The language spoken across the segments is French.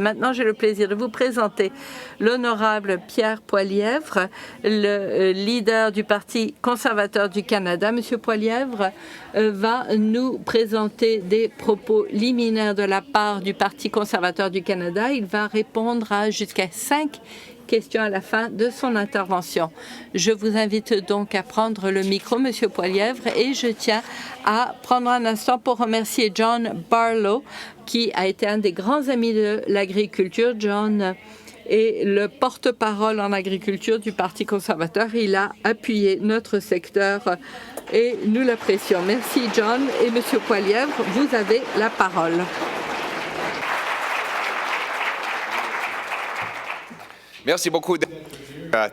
Maintenant, j'ai le plaisir de vous présenter l'honorable Pierre Poilievre, le leader du Parti conservateur du Canada. Monsieur Poilievre va nous présenter des propos liminaires de la part du Parti conservateur du Canada. Il va répondre à jusqu'à 5 questions à la fin de son intervention. Je vous invite donc à prendre le micro, Monsieur Poilievre, et je tiens à prendre un instant pour remercier John Barlow, qui a été un des grands amis de l'agriculture. John est le porte-parole en agriculture du Parti conservateur. Il a appuyé notre secteur et nous l'apprécions. Merci, John. Et Monsieur Poilievre, vous avez la parole. Merci beaucoup.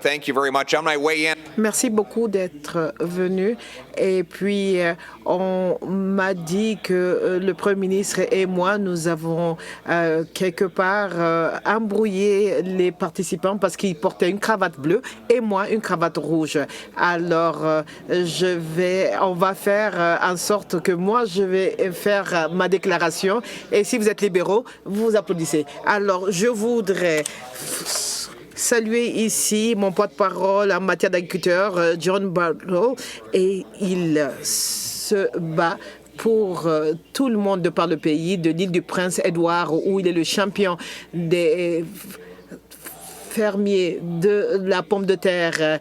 Thank you very much. On my way in. Merci beaucoup d'être venu. Et puis, on m'a dit que le Premier ministre et moi, nous avons quelque part embrouillé les participants parce qu'ils portaient une cravate bleue et moi une cravate rouge. Alors, on va faire en sorte que moi, je vais faire ma déclaration. Et si vous êtes libéraux, vous applaudissez. Alors, je voudrais saluer ici mon porte-parole en matière d'agriculture, John Barlow, et il se bat pour tout le monde de par le pays, de l'île du Prince-Édouard, où il est le champion des fermiers de la pomme de terre.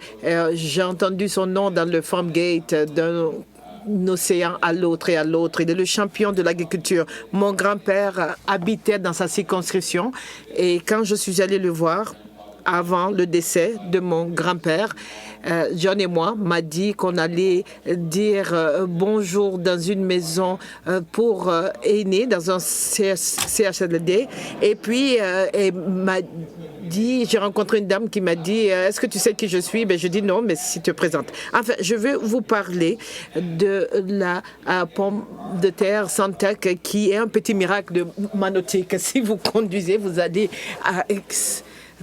J'ai entendu son nom dans le Farmgate d'un océan à l'autre et à l'autre. Il est le champion de l'agriculture. Mon grand-père habitait dans sa circonscription et quand je suis allée le voir, avant le décès de mon grand-père, John et moi m'a dit qu'on allait dire bonjour dans une maison pour aînés, dans un CHSLD. Et puis, j'ai rencontré une dame qui m'a dit, est-ce que tu sais qui je suis? Ben, je dis non, mais si tu te présentes. Enfin, je vais vous parler de la pomme de terre Santec, qui est un petit miracle de Manotick. Si vous conduisez, vous allez à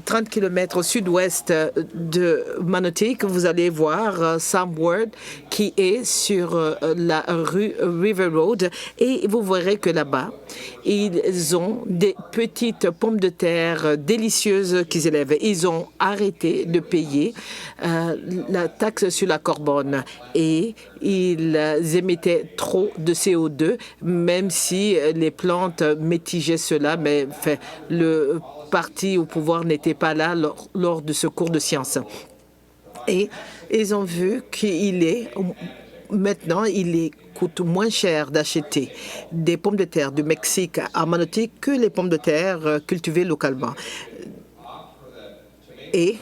30 km au sud-ouest de Manotick, vous allez voir Sam Ward qui est sur la rue River Road et vous verrez que là-bas, ils ont des petites pommes de terre délicieuses qu'ils élèvent. Ils ont arrêté de payer la taxe sur la carbone et ils émettaient trop de CO2, même si les plantes mitigaient cela, mais le parti au pouvoir n'était pas là lors de ce cours de sciences. Et ils ont vu maintenant, coûte moins cher d'acheter des pommes de terre du Mexique à Manotick que les pommes de terre cultivées localement. Et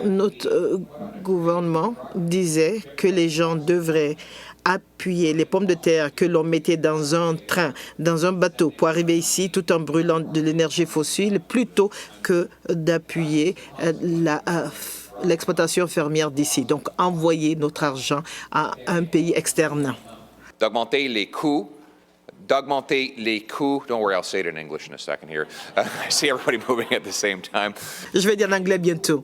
notre gouvernement disait que les gens devraient appuyer les pommes de terre que l'on mettait dans un train, dans un bateau pour arriver ici tout en brûlant de l'énergie fossile plutôt que d'appuyer l'exploitation fermière d'ici. Donc, envoyer notre argent à un pays externe. D'augmenter les coûts. Don't worry, I'll say it in English in a second here. I see everybody moving at the same time. Je vais dire en anglais bientôt.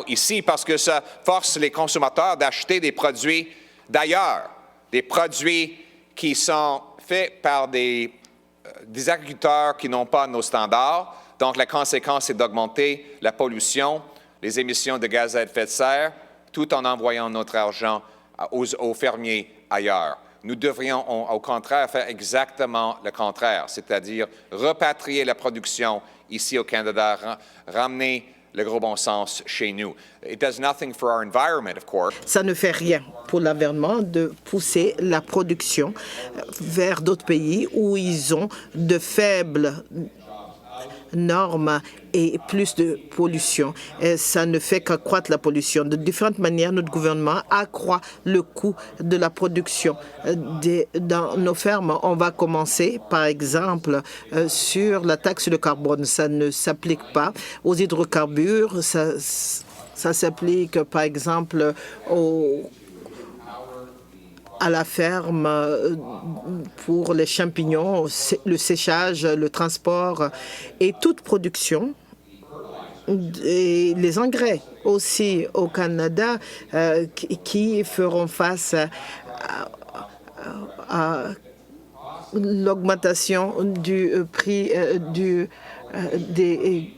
Ici, parce que ça force les consommateurs d'acheter des produits d'ailleurs, des produits qui sont faits par des agriculteurs qui n'ont pas nos standards. Donc, la conséquence est d'augmenter la pollution, les émissions de gaz à effet de serre, tout en envoyant notre argent aux fermiers ailleurs. Nous devrions, au contraire, faire exactement le contraire, c'est-à-dire repatrier la production ici au Canada, ramener le gros bon sens chez nous. It does nothing for our environment, of course. Ça ne fait rien pour l'environnement de pousser la production vers d'autres pays où ils ont de faibles normes et plus de pollution. Et ça ne fait qu'accroître la pollution. De différentes manières, notre gouvernement accroît le coût de la production. Dans nos fermes, on va commencer, par exemple, sur la taxe sur le carbone. Ça ne s'applique pas aux hydrocarbures. Ça s'applique, par exemple, à la ferme pour les champignons, le séchage, le transport et toute production. Et les engrais aussi au Canada qui feront face à l'augmentation du prix des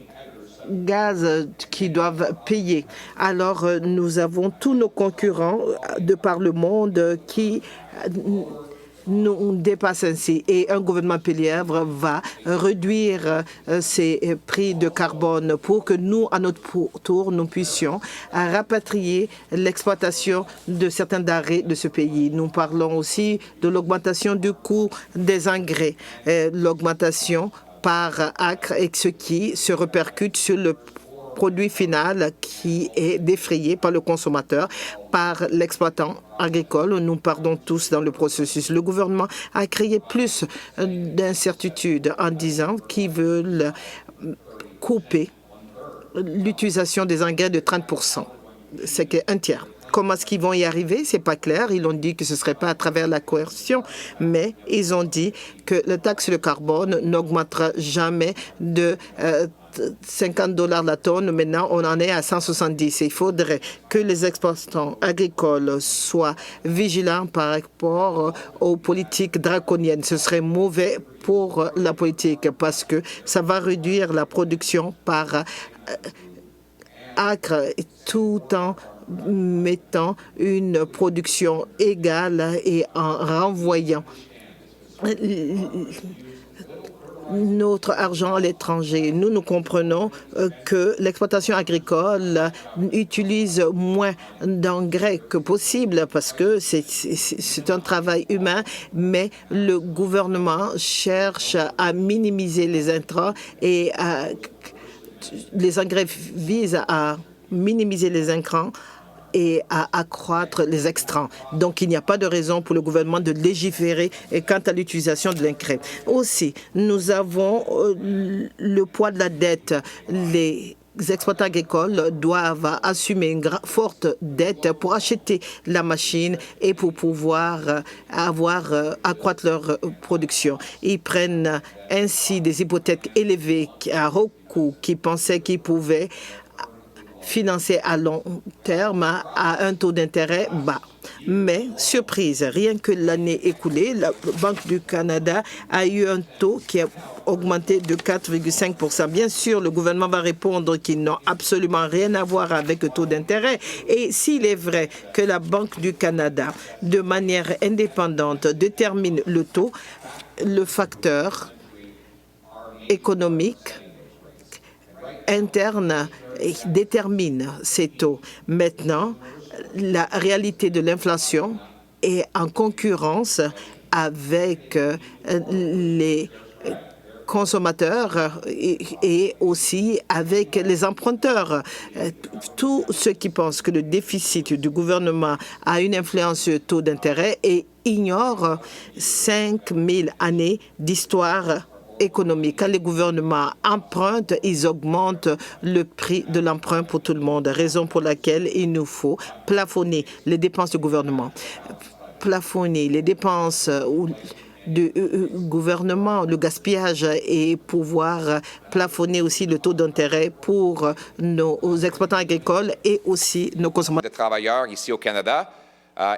gaz qui doivent payer. Alors, nous avons tous nos concurrents de par le monde qui nous dépassent ainsi. Et un gouvernement Poilievre va réduire ses prix de carbone pour que nous, à notre tour, nous puissions rapatrier l'exploitation de certains denrées de ce pays. Nous parlons aussi de l'augmentation du coût des engrais, l'augmentation par acre et ce qui se répercute sur le produit final qui est défrayé par le consommateur, par l'exploitant agricole. Nous perdons tous dans le processus. Le gouvernement a créé plus d'incertitudes en disant qu'ils veulent couper l'utilisation des engrais de 30%. C'est un tiers. Comment est-ce qu'ils vont y arriver? C'est pas clair. Ils ont dit que ce ne serait pas à travers la coercion, mais ils ont dit que la taxe sur le carbone n'augmentera jamais de $50 la tonne. Maintenant, on en est à 170. Il faudrait que les exploitants agricoles soient vigilants par rapport aux politiques draconiennes. Ce serait mauvais pour la politique parce que ça va réduire la production par acre tout en mettant une production égale et en renvoyant notre argent à l'étranger. Nous comprenons que l'exploitation agricole utilise moins d'engrais que possible parce que c'est un travail humain, mais le gouvernement cherche à minimiser les intrants et les engrais visent à minimiser les intrants et à accroître les extrants. Donc, il n'y a pas de raison pour le gouvernement de légiférer quant à l'utilisation de l'engrais. Aussi, nous avons le poids de la dette. Les exploitants agricoles doivent assumer une forte dette pour acheter la machine et pour pouvoir accroître leur production. Ils prennent ainsi des hypothèques élevées à haut coût qui pensaient qu'ils pouvaient financer à long terme à un taux d'intérêt bas. Mais, surprise, rien que l'année écoulée, la Banque du Canada a eu un taux qui a augmenté de 4,5%. Bien sûr, le gouvernement va répondre qu'ils n'ont absolument rien à voir avec le taux d'intérêt. Et s'il est vrai que la Banque du Canada, de manière indépendante, détermine le taux, le facteur économique interne détermine ces taux. Maintenant, la réalité de l'inflation est en concurrence avec les consommateurs et aussi avec les emprunteurs. Tous ceux qui pensent que le déficit du gouvernement a une influence sur le taux d'intérêt et ignorent 5000 années d'histoire économique. Quand les gouvernements empruntent, ils augmentent le prix de l'emprunt pour tout le monde, raison pour laquelle il nous faut plafonner les dépenses du gouvernement, plafonner les dépenses du gouvernement, le gaspillage et pouvoir plafonner aussi le taux d'intérêt pour nos exploitants agricoles et aussi nos consommateurs. De travailleurs ici au Canada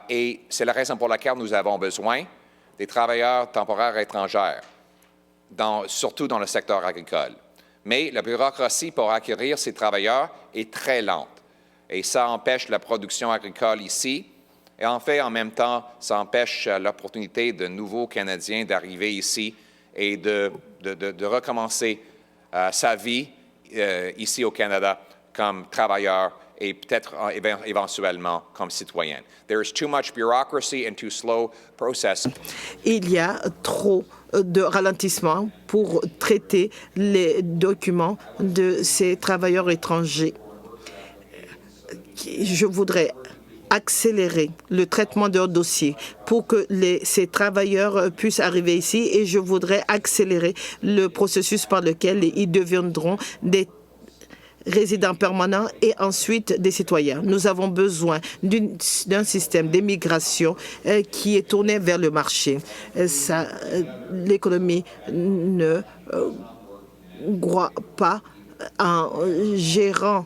et c'est la raison pour laquelle nous avons besoin des travailleurs temporaires étrangers. Surtout dans le secteur agricole. Mais la bureaucratie pour acquérir ces travailleurs est très lente et ça empêche la production agricole ici. Et en fait, en même temps, ça empêche l'opportunité de nouveaux Canadiens d'arriver ici et de recommencer sa vie ici au Canada comme travailleur et peut-être éventuellement comme citoyen. There is too much bureaucracy and too slow process. Il y a trop de ralentissement pour traiter les documents de ces travailleurs étrangers. Je voudrais accélérer le traitement de leurs dossiers pour que ces travailleurs puissent arriver ici et je voudrais accélérer le processus par lequel ils deviendront des résidents permanents et ensuite des citoyens. Nous avons besoin d'un système d'immigration qui est tourné vers le marché. L'économie ne croit pas en gérant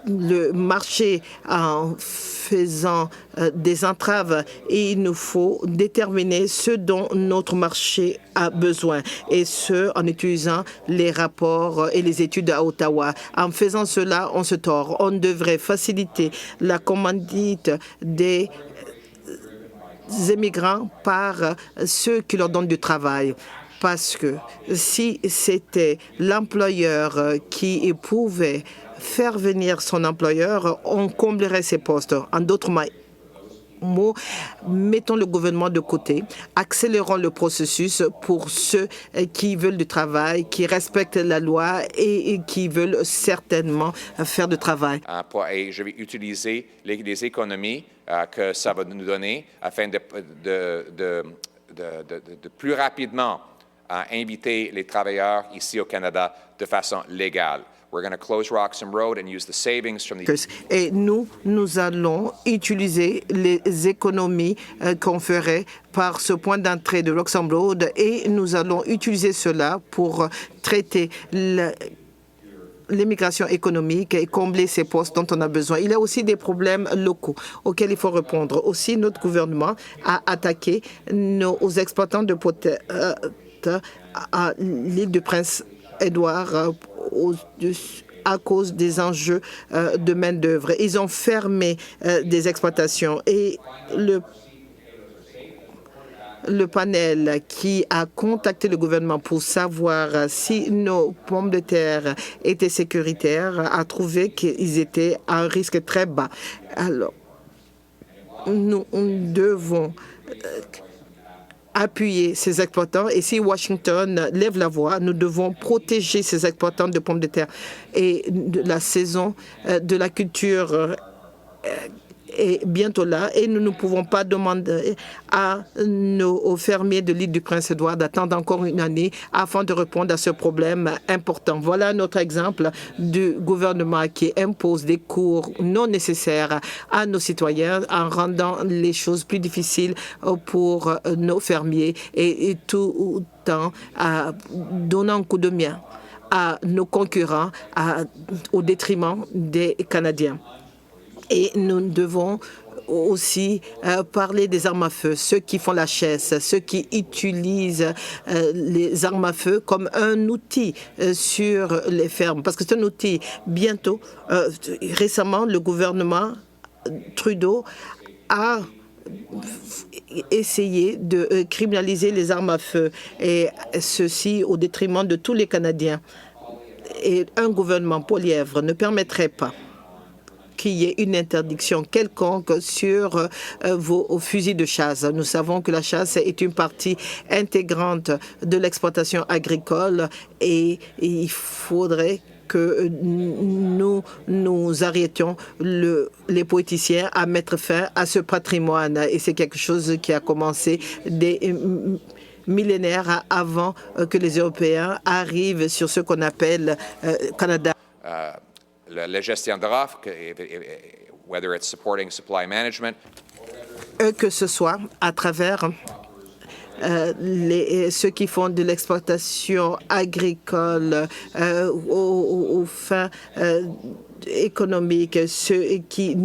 le marché en faisant des entraves, et il nous faut déterminer ce dont notre marché a besoin, et ce en utilisant les rapports et les études à Ottawa. En faisant cela, on se tord. On devrait faciliter la commandite des immigrants par ceux qui leur donnent du travail. Parce que si c'était l'employeur qui pouvait faire venir son employeur, on comblerait ses postes. En d'autres mots, mettons le gouvernement de côté, accélérons le processus pour ceux qui veulent du travail, qui respectent la loi et qui veulent certainement faire du travail. Et je vais utiliser les économies que ça va nous donner afin de plus rapidement inviter les travailleurs ici au Canada de façon légale. We're going to close Roxham Road and use the savings from the... Et nous allons utiliser les économies qu'on ferait par ce point d'entrée de Roxham Road, et nous allons utiliser cela pour traiter l'immigration économique et combler ces postes dont on a besoin. Il y a aussi des problèmes locaux auxquels il faut répondre. Aussi, notre gouvernement a attaqué nos exploitants de poteries à l'île du Prince-Édouard à cause des enjeux de main-d'œuvre. Ils ont fermé des exploitations, et le panel qui a contacté le gouvernement pour savoir si nos pommes de terre étaient sécuritaires a trouvé qu'ils étaient à un risque très bas. Alors, nous devons appuyer ces exploitants, et si Washington lève la voix, nous devons protéger ces exploitants de pommes de terre. Et de la saison de la culture est bientôt là, et nous ne pouvons pas demander à nos fermiers de l'île du Prince-Édouard d'attendre encore une année afin de répondre à ce problème important. Voilà notre exemple du gouvernement qui impose des cours non nécessaires à nos citoyens en rendant les choses plus difficiles pour nos fermiers, et tout en donnant un coup de main à nos concurrents au détriment des Canadiens. Et nous devons aussi parler des armes à feu, ceux qui font la chasse, ceux qui utilisent les armes à feu comme un outil sur les fermes, parce que c'est un outil. Bientôt, récemment, le gouvernement Trudeau a essayé de criminaliser les armes à feu, et ceci au détriment de tous les Canadiens. Et un gouvernement Poilievre ne permettrait pas qu'il y ait une interdiction quelconque sur vos fusils de chasse. Nous savons que la chasse est une partie intégrante de l'exploitation agricole, et il faudrait que nous arrêtions les politiciens à mettre fin à ce patrimoine. Et c'est quelque chose qui a commencé des millénaires avant que les Européens arrivent sur ce qu'on appelle Canada. La gestion d'offres, whether it's supporting supply management, que ce soit à travers ceux qui font de l'exploitation agricole aux fins économiques, ceux qui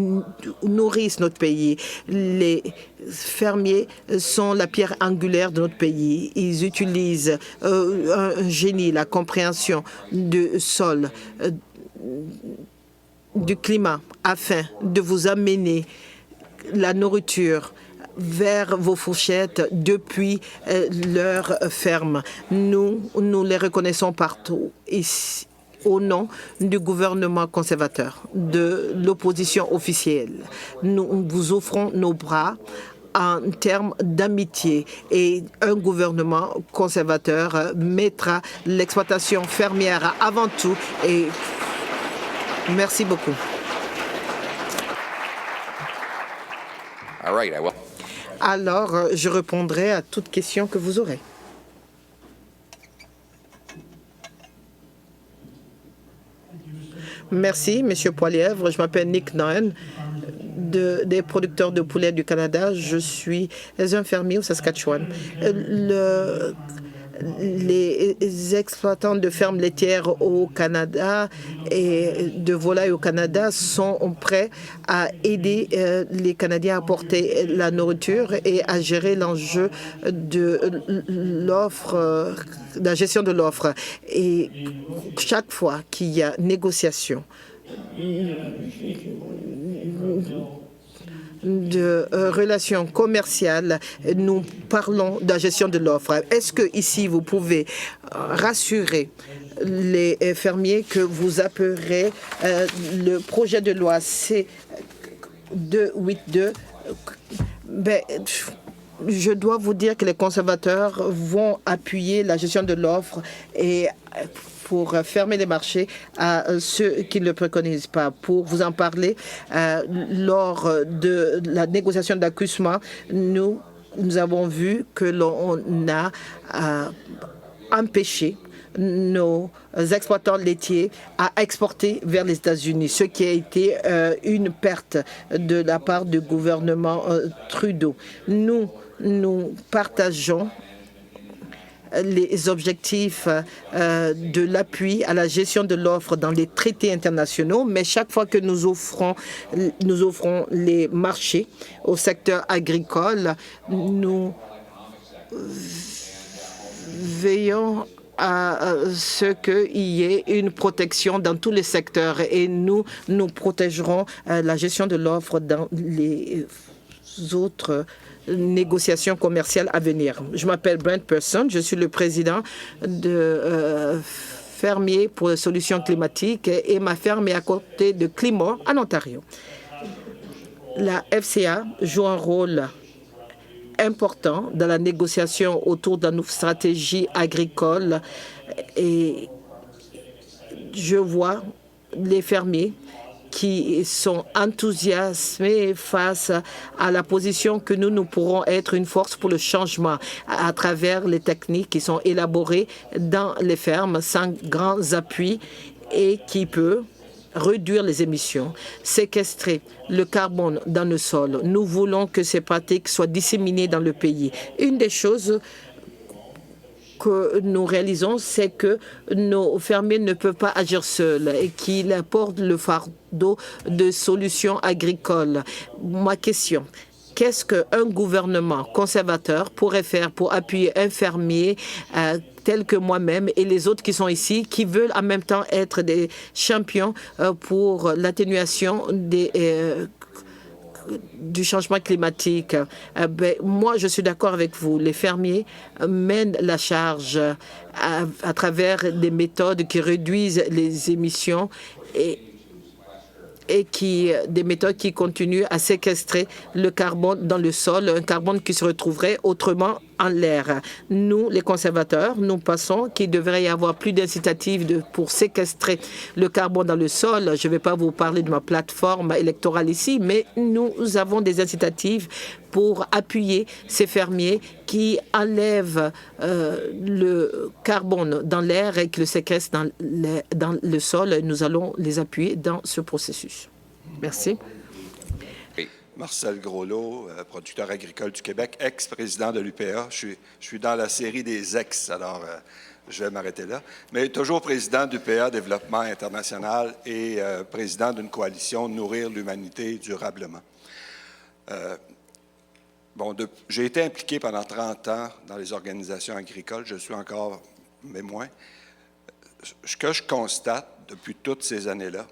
nourrissent notre pays. Les fermiers sont la pierre angulaire de notre pays. Ils utilisent un génie, la compréhension du sol, du climat, afin de vous amener la nourriture vers vos fourchettes depuis leur ferme. Nous les reconnaissons partout, ici, au nom du gouvernement conservateur, de l'opposition officielle. Nous vous offrons nos bras en termes d'amitié, et un gouvernement conservateur mettra l'exploitation fermière avant tout. Et merci beaucoup. All right, I will. Alors, je répondrai à toute question que vous aurez. Merci, Monsieur Poilievre. Je m'appelle Nick Noen, des producteurs de poulet du Canada. Je suis un fermier au Saskatchewan. Les exploitants de fermes laitières au Canada et de volailles au Canada sont prêts à aider les Canadiens à apporter la nourriture et à gérer l'enjeu de l'offre, la gestion de l'offre. Et chaque fois qu'il y a négociation de relations commerciales, nous parlons de la gestion de l'offre. Est-ce que ici vous pouvez rassurer les fermiers que vous appellerez le projet de loi C-282? Je dois vous dire que les conservateurs vont appuyer la gestion de l'offre et pour fermer les marchés à ceux qui ne le préconisent pas. Pour vous en parler, lors de la négociation d'accusement, nous avons vu que l'on a empêché nos exploitants laitiers à exporter vers les États-Unis, ce qui a été une perte de la part du gouvernement Trudeau. Nous partageons les objectifs de l'appui à la gestion de l'offre dans les traités internationaux, mais chaque fois que nous offrons les marchés au secteur agricole, nous veillons à ce qu'il y ait une protection dans tous les secteurs et nous protégerons la gestion de l'offre dans les autres négociations commerciales à venir. Je m'appelle Brent Person, je suis le président de Fermiers pour les solutions climatiques et ma ferme est à côté de Climo, en Ontario. La FCA joue un rôle important dans la négociation autour de nos stratégies agricoles et je vois les fermiers qui sont enthousiasmés face à la position que nous pourrons être une force pour le changement à travers les techniques qui sont élaborées dans les fermes sans grands appuis et qui peut réduire les émissions, séquestrer le carbone dans le sol. Nous voulons que ces pratiques soient disséminées dans le pays. Une des choses que nous réalisons, c'est que nos fermiers ne peuvent pas agir seuls et qu'ils portent le fardeau de solutions agricoles. Ma question, qu'est-ce qu'un gouvernement conservateur pourrait faire pour appuyer un fermier tel que moi-même et les autres qui sont ici, qui veulent en même temps être des champions pour l'atténuation du changement climatique? Moi, je suis d'accord avec vous. Les fermiers mènent la charge à travers des méthodes qui réduisent les émissions et des méthodes qui continuent à séquestrer le carbone dans le sol, un carbone qui se retrouverait autrement en l'air. Nous, les conservateurs, nous pensons qu'il devrait y avoir plus d'incitatives pour séquestrer le carbone dans le sol. Je ne vais pas vous parler de ma plateforme électorale ici, mais nous avons des incitatives pour appuyer ces fermiers qui enlèvent le carbone dans l'air et qui le séquestrent dans le sol. Nous allons les appuyer dans ce processus. Merci. Marcel Groslot, producteur agricole du Québec, ex-président de l'UPA. Je suis dans la série des ex, alors je vais m'arrêter là. Mais toujours président d'UPA Développement International et président d'une coalition Nourrir l'humanité durablement. J'ai été impliqué pendant 30 ans dans les organisations agricoles. Je suis encore, mais moins. Ce que je constate depuis toutes ces années-là,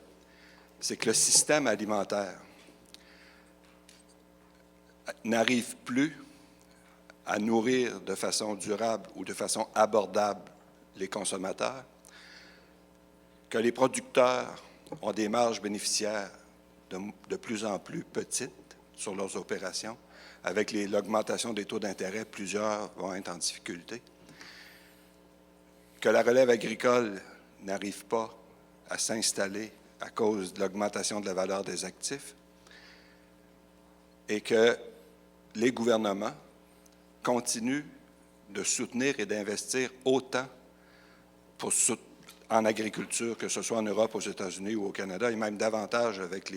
c'est que le système alimentaire n'arrive plus à nourrir de façon durable ou de façon abordable les consommateurs, que les producteurs ont des marges bénéficiaires de plus en plus petites sur leurs opérations. Avec l'augmentation des taux d'intérêt, plusieurs vont être en difficulté. Que la relève agricole n'arrive pas à s'installer à cause de l'augmentation de la valeur des actifs et que les gouvernements continuent de soutenir et d'investir autant en agriculture, que ce soit en Europe, aux États-Unis ou au Canada, et même davantage avec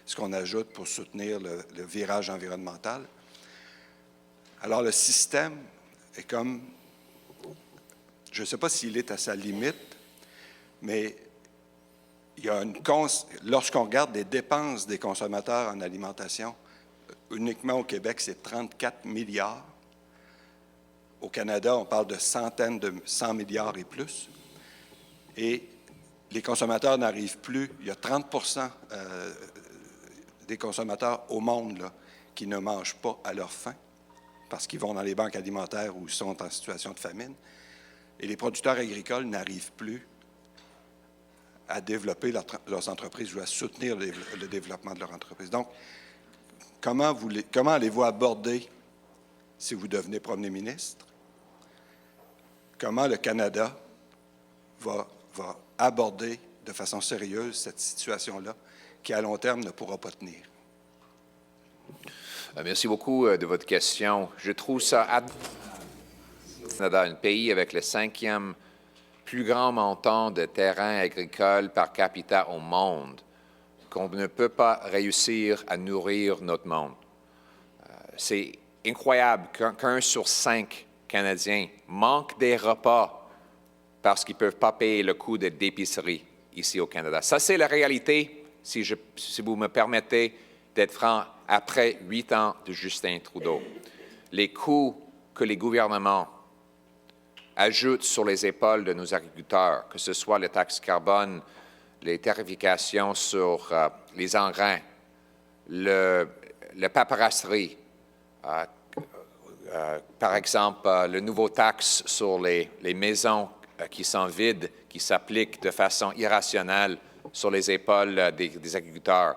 ce qu'on ajoute pour soutenir le virage environnemental. Alors, le système est comme je ne sais pas s'il est à sa limite, mais lorsqu'on regarde les dépenses des consommateurs en alimentation, uniquement au Québec, c'est 34 milliards. Au Canada, on parle de centaines de 100 milliards et plus. Et les consommateurs n'arrivent plus. Il y a 30 des consommateurs au monde là, qui ne mangent pas à leur faim parce qu'ils vont dans les banques alimentaires où ils sont en situation de famine. Et les producteurs agricoles n'arrivent plus à développer leurs entreprises ou à soutenir le développement de leur entreprise. Donc, comment allez-vous aborder, si vous devenez Premier ministre, comment le Canada va aborder de façon sérieuse cette situation-là qui, à long terme, ne pourra pas tenir? Merci beaucoup de votre question. Je trouve ça Canada, un pays avec le 5e plus grand montant de terrains agricoles par capita au monde, qu'on ne peut pas réussir à nourrir notre monde. C'est incroyable qu'un sur 5 Canadiens manque des repas parce qu'ils ne peuvent pas payer le coût d'épicerie ici au Canada. Ça, c'est la réalité, si vous me permettez d'être franc, après 8 ans de Justin Trudeau. Les coûts que les gouvernements ajoutent sur les épaules de nos agriculteurs, que ce soit les taxes carbone, les tarifications sur les engrais, la paperasserie, par exemple, le nouveau taxe sur les maisons qui sont vides, qui s'applique de façon irrationnelle sur les épaules des agriculteurs.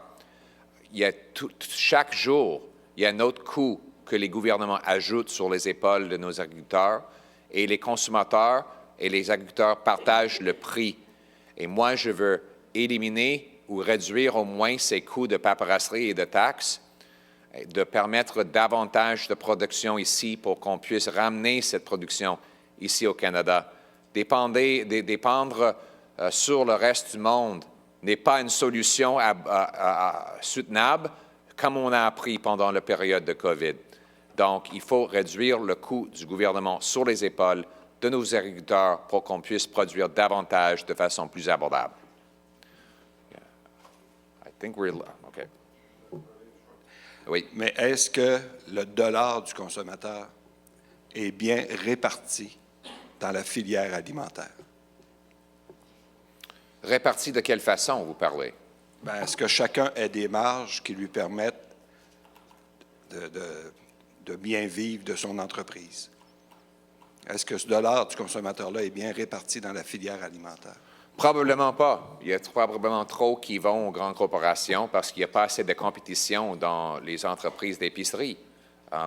Chaque jour, il y a un autre coût que les gouvernements ajoutent sur les épaules de nos agriculteurs et les consommateurs et les agriculteurs partagent le prix. Et moi, je veux éliminer ou réduire au moins ces coûts de paperasserie et de taxes, de permettre davantage de production ici pour qu'on puisse ramener cette production ici au Canada. Dépendre sur le reste du monde n'est pas une solution soutenable, comme on a appris pendant la période de COVID. Donc, il faut réduire le coût du gouvernement sur les épaules de nos agriculteurs pour qu'on puisse produire davantage de façon plus abordable. I think we're okay. Oui. Mais est-ce que le dollar du consommateur est bien réparti dans la filière alimentaire? Réparti de quelle façon, vous parlez? Bien, est-ce que chacun ait des marges qui lui permettent de bien vivre de son entreprise? Est-ce que ce dollar du consommateur-là est bien réparti dans la filière alimentaire? Probablement pas. Il y a probablement trop qui vont aux grandes corporations parce qu'il n'y a pas assez de compétition dans les entreprises d'épicerie.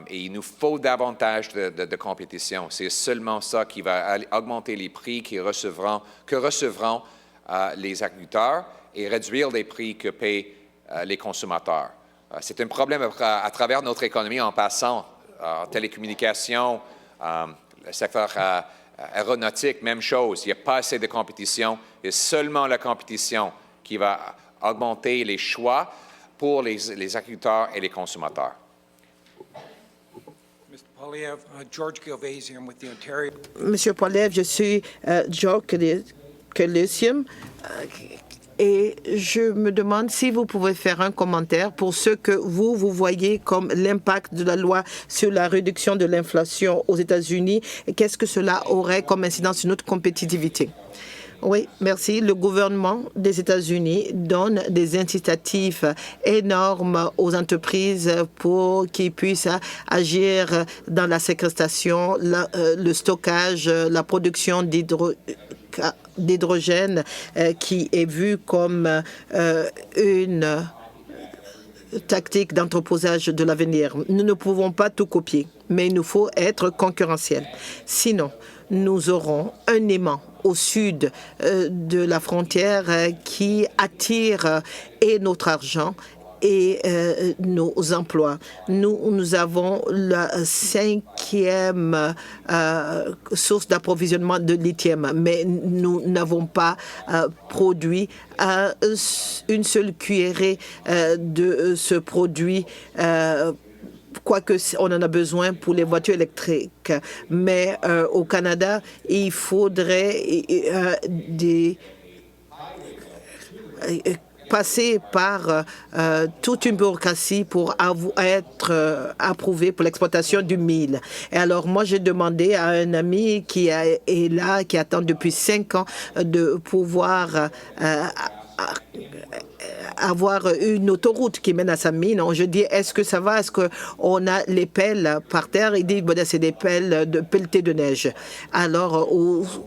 Et il nous faut davantage de compétition. C'est seulement ça qui va augmenter les prix que recevront les agriculteurs et réduire les prix que paient les consommateurs. C'est un problème à travers notre économie en passant en télécommunications, le secteur aéronautique, même chose. Il n'y a pas assez de compétition et seulement la compétition qui va augmenter les choix pour les agriculteurs et les consommateurs. Monsieur Poilievre, je suis George Calicium et je me demande si vous pouvez faire un commentaire pour ce que vous voyez comme l'impact de la loi sur la réduction de l'inflation aux États-Unis et qu'est-ce que cela aurait comme incidence sur notre compétitivité. Oui, merci. Le gouvernement des États-Unis donne des incitatifs énormes aux entreprises pour qu'ils puissent agir dans la séquestration, le stockage, la production d'hydrogène qui est vu comme une tactique d'entreposage de l'avenir. Nous ne pouvons pas tout copier, mais il nous faut être concurrentiels. Sinon, nous aurons un aimant au sud de la frontière qui attire et notre argent et nos emplois. Nous avons la 5e source d'approvisionnement de lithium, mais nous n'avons pas produit une seule cuillerée de ce produit quoique on en a besoin pour les voitures électriques. Mais au Canada, il faudrait passer par toute une bureaucratie pour être approuvé pour l'exploitation du mil. Et alors, moi, j'ai demandé à un ami qui est là, qui attend depuis 5 ans, de pouvoir avoir une autoroute qui mène à sa mine. Je dis, est-ce que ça va? Est-ce qu'on a les pelles par terre? Il dit, bon, c'est des pelles de pelletées de neige. Alors,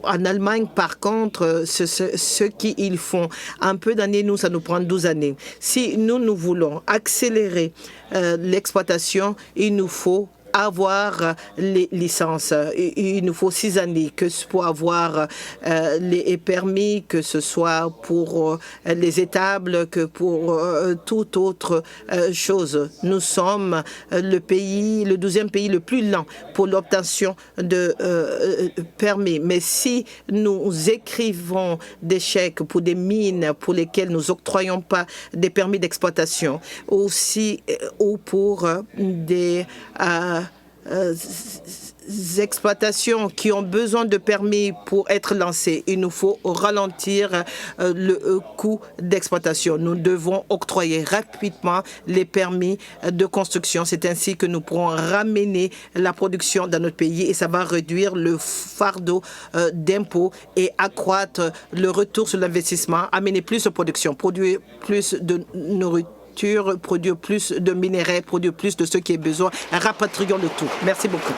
en Allemagne, par contre, ce qu'ils font, un peu d'années, nous, ça nous prend 12 années. Si nous voulons accélérer l'exploitation, il nous faut avoir les licences. Il nous faut 6 années pour avoir les permis, que ce soit pour les étables, que pour toute autre chose. Nous sommes le 12e pays le plus lent pour l'obtention de permis. Mais si nous écrivons des chèques pour des mines pour lesquelles nous n'octroyons pas des permis d'exploitation, aussi ou pour des exploitations qui ont besoin de permis pour être lancées, il nous faut ralentir le coût d'exploitation. Nous devons octroyer rapidement les permis de construction. C'est ainsi que nous pourrons ramener la production dans notre pays et ça va réduire le fardeau d'impôts et accroître le retour sur l'investissement, amener plus de production, produire plus de nourriture, produire plus de minerais, produire plus de ce qui est besoin. Rapatrions le tout. Merci beaucoup.